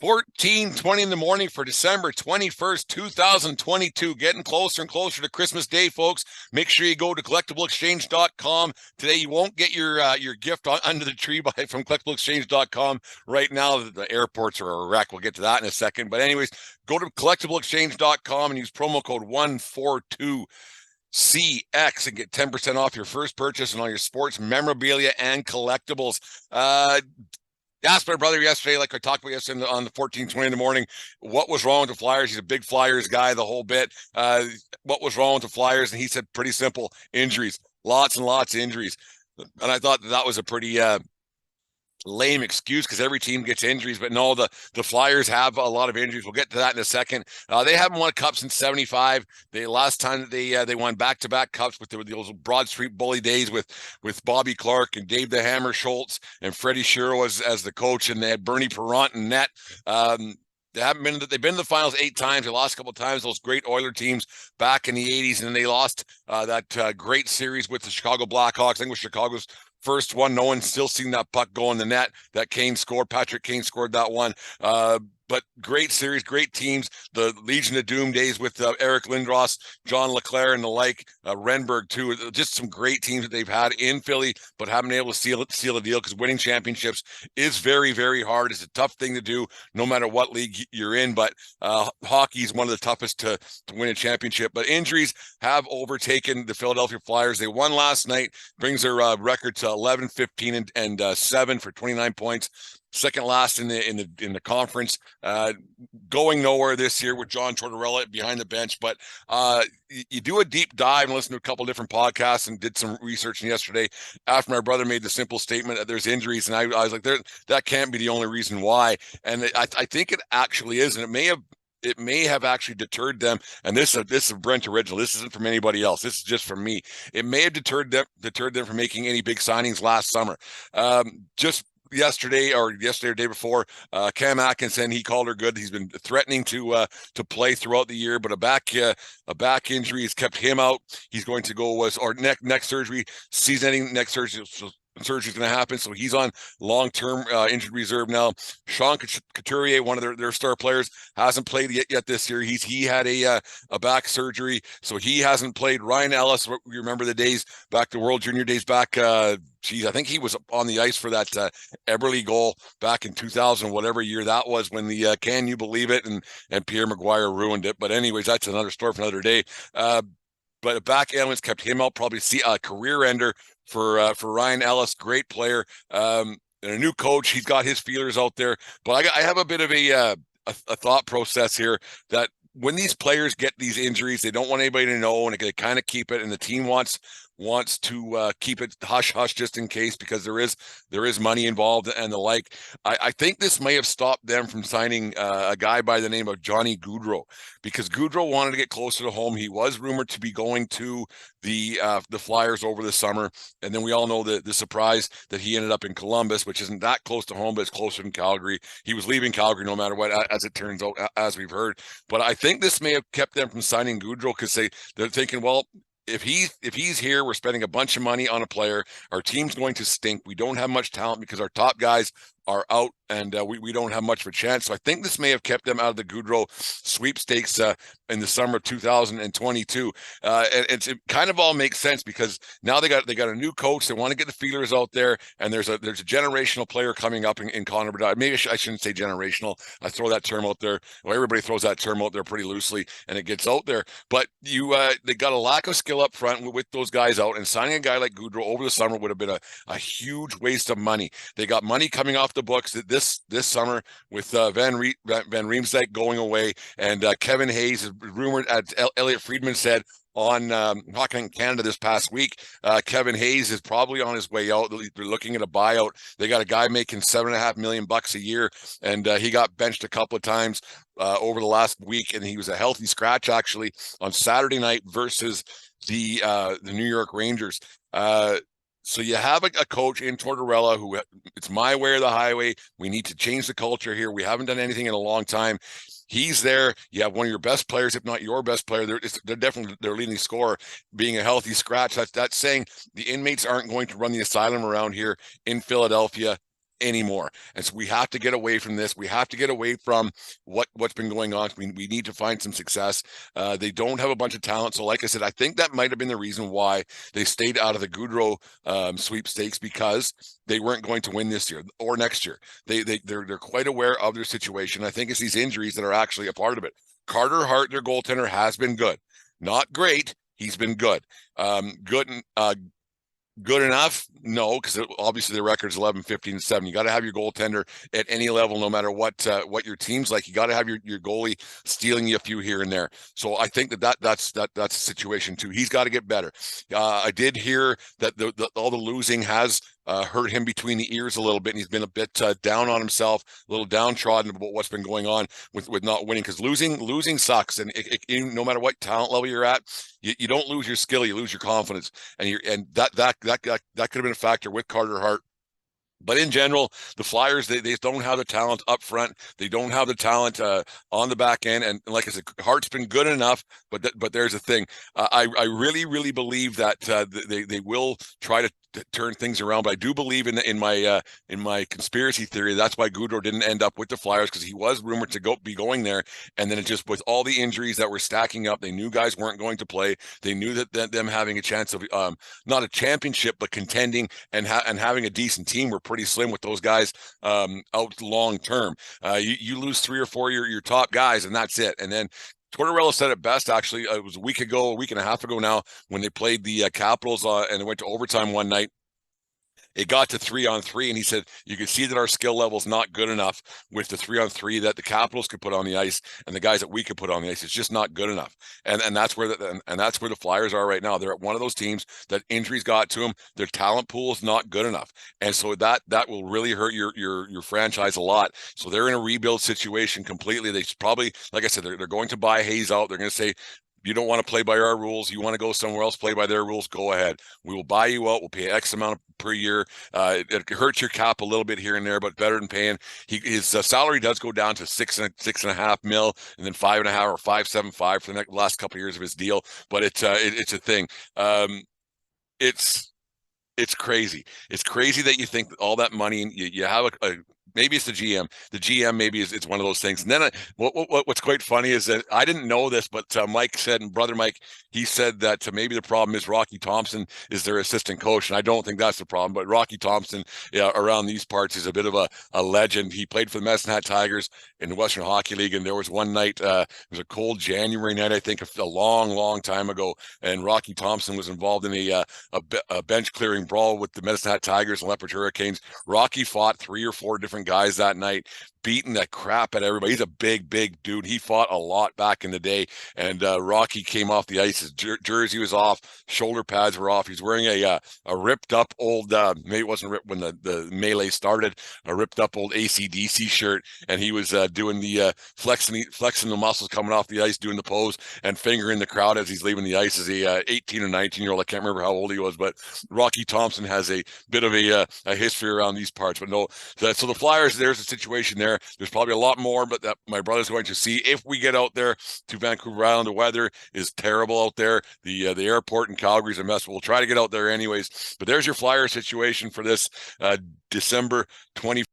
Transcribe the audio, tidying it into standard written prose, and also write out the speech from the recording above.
14:20 in the morning for December 21st, 2022. Getting closer and closer to Christmas Day, folks. Make sure you go to collectibleexchange.com. Today, you won't get your gift under the tree from collectibleexchange.com. Right now, the airports are a wreck. We'll get to that in a second. But anyways, go to collectibleexchange.com and use promo code 142CX and get 10% off your first purchase and all your sports memorabilia and collectibles. Asked my brother yesterday, like I talked about yesterday on the 14:20 in the morning, what was wrong with the Flyers. He's a big Flyers guy, the whole bit. What was wrong with the Flyers? And he said, pretty simple, injuries, lots and lots of injuries. And I thought that was a pretty lame excuse because every team gets injuries, but no, the Flyers have a lot of injuries. We'll get to that in a second. They haven't won a cup since '75. The last time that they won back-to-back cups with those Broad Street Bully days with Bobby Clarke and Dave the Hammer Schultz and Freddie Shero as the coach, and they had Bernie Perrant in net. They've been in the finals 8 times. They lost a couple of times. Those great Oiler teams back in the '80s, and then they lost that great series with the Chicago Blackhawks. I think it was Chicago's first one. No one's still seen that puck go in the net that Kane scored. Patrick Kane scored that one. But great series, great teams. The Legion of Doom days with Eric Lindros, John LeClaire, and the like. Renberg too. Just some great teams that they've had in Philly, but haven't been able to seal a deal because winning championships is very, very hard. It's a tough thing to do, no matter what league you're in. But hockey is one of the toughest to win a championship. But injuries have overtaken the Philadelphia Flyers. They won last night, brings their record to 11-15 and 7 for 29 points. Second last in the conference, going nowhere this year with John Tortorella behind the bench. But you do a deep dive and listen to a couple different podcasts and did some research yesterday after my brother made the simple statement that there's injuries, and I was like, that can't be the only reason why. And I think it actually is, and it may have actually deterred them. And this is Brent original. This isn't from anybody else. This is just from me. It may have deterred them from making any big signings last summer. Just yesterday or day before, Cam Atkinson, he called her good. He's been threatening to play throughout the year, but a back injury has kept him out. He's going to go neck surgery, season-ending neck surgery. Surgery's going to happen, so he's on long-term injured reserve now. Sean Couturier, one of their star players, hasn't played yet this year. He had a back surgery, so he hasn't played. Ryan Ellis, you remember the days back, the World Junior days back. I think he was on the ice for that Eberle goal back in 2000, whatever year that was, when the Can You Believe It and Pierre Maguire ruined it. But anyways, that's another story for another day. But a back ailment's kept him out. Probably see a career ender for Ryan Ellis, great player, and a new coach. He's got his feelers out there. But I have a bit of a thought process here that when these players get these injuries, they don't want anybody to know, and they kind of keep it, and the team wants to keep it hush hush just in case, because there is money involved and the like. I think this may have stopped them from signing a guy by the name of Johnny Gaudreau, because Gaudreau wanted to get closer to home. He was rumored to be going to the Flyers over the summer, and then we all know the surprise that he ended up in Columbus, which isn't that close to home, but it's closer than Calgary. He was leaving Calgary no matter what, as it turns out, as we've heard. But I think this may have kept them from signing Gaudreau, because they're thinking, well, if he's here, we're spending a bunch of money on a player. Our team's going to stink. We don't have much talent because our top guys are out, and we don't have much of a chance. So I think this may have kept them out of the Gaudreau sweepstakes in the summer of 2022. And it kind of all makes sense, because now they got a new coach. They want to get the feelers out there, and there's a generational player coming up in Connor Bedard. Maybe I shouldn't say generational. I throw that term out there. Well, everybody throws that term out there pretty loosely, and it gets out there. But they got a lack of skill up front with those guys out, and signing a guy like Gaudreau over the summer would have been a huge waste of money. They got money coming off the books this summer with Van Riemsdyk going away, and Kevin Hayes is rumored, as Elliot Friedman said on Hockey Canada this past week. Kevin Hayes is probably on his way out. They're looking at a buyout. They got a guy making $7.5 million a year, and he got benched a couple of times over the last week, and he was a healthy scratch actually on Saturday night versus the New York Rangers. So you have a coach in Tortorella who, it's my way or the highway. We need to change the culture here. We haven't done anything in a long time. He's there. You have one of your best players, if not your best player. They're definitely their leading scorer, being a healthy scratch. That's saying the inmates aren't going to run the asylum around here in Philadelphia. anymore. And so we have to get away from this. We have to get away from what's been going on. We need to find some success. They don't have a bunch of talent. So like I said, I think that might have been the reason why they stayed out of the Goudreau sweepstakes, because they weren't going to win this year or next year. They're quite aware of their situation. I think it's these injuries that are actually a part of it. Carter Hart, their goaltender, has been good. Not great. He's been good. Good enough? No, because obviously the record's 11, 15, and 7. You got to have your goaltender at any level, no matter what your team's like. You got to have your goalie stealing you a few here and there. So I think that's a situation too. He's got to get better. I did hear that all the losing has hurt him between the ears a little bit, and he's been a bit down on himself, a little downtrodden about what's been going on with not winning, because losing sucks. And no matter what talent level you're at, you don't lose your skill, you lose your confidence, and that could have been a factor with Carter Hart. But in general, the Flyers, they don't have the talent up front. They don't have the talent on the back end. And like I said, Hart's been good enough, but there's a thing. I really believe that they will try to turn things around. But I do believe in my conspiracy theory. That's why Goudreau didn't end up with the Flyers, because he was rumored to be going there. And then it just, with all the injuries that were stacking up, they knew guys weren't going to play. They knew that them having a chance of not a championship, but contending and having a decent team were pretty slim with those guys out long term. You lose 3 or 4 your top guys, and that's it. And then Tortorella said it best, actually. It was a week and a half ago now, when they played the Capitals and they went to overtime one night. It got to 3-on-3, and he said you could see that our skill level is not good enough with the 3-on-3 that the Capitals could put on the ice, and the guys that we could put on the ice. It's just not good enough, and that's where the Flyers are right now. They're at one of those teams that injuries got to them. Their talent pool is not good enough, and so that will really hurt your franchise a lot. So they're in a rebuild situation completely. They probably, like I said, they're going to buy Hayes out. They're going to say, you don't want to play by our rules, you want to go somewhere else, play by their rules, go ahead. We will buy you out. We'll pay X amount per year. It hurts your cap a little bit here and there, but better than paying. His salary does go down to $6.5 million, and then 5.5 or 5.75 for the last couple of years of his deal. But it's a thing. It's crazy. It's crazy that you think all that money, and you have maybe it's the GM. The GM maybe it's one of those things. And then what's quite funny is that I didn't know this, but Mike said, and brother Mike, he said that maybe the problem is Rocky Thompson is their assistant coach, and I don't think that's the problem. But Rocky Thompson, around these parts, is a bit of a legend. He played for the Medicine Hat Tigers in the Western Hockey League, and there was one night, it was a cold January night, I think, a long time ago, and Rocky Thompson was involved in a bench clearing brawl with the Medicine Hat Tigers and Leopard Hurricanes. Rocky fought 3 or 4 different guys that night, beating the crap at everybody. He's a big dude. He fought a lot back in the day, and Rocky came off the ice. His jersey was off, shoulder pads were off. He's wearing a ripped up old, maybe it wasn't ripped when the melee started, a ripped up old AC/DC shirt, and he was doing the flexing the muscles coming off the ice, doing the pose and fingering the crowd as he's leaving the ice as a 18 or 19-year-old. I can't remember how old he was, but Rocky Thompson has a bit of a history around these parts. But no, so the Flyers, there's a situation there. There's probably a lot more, but that my brother's going to see if we get out there to Vancouver Island. The weather is terrible out there. The airport in Calgary's a mess. We'll try to get out there anyways. But there's your Flyer situation for this December 20.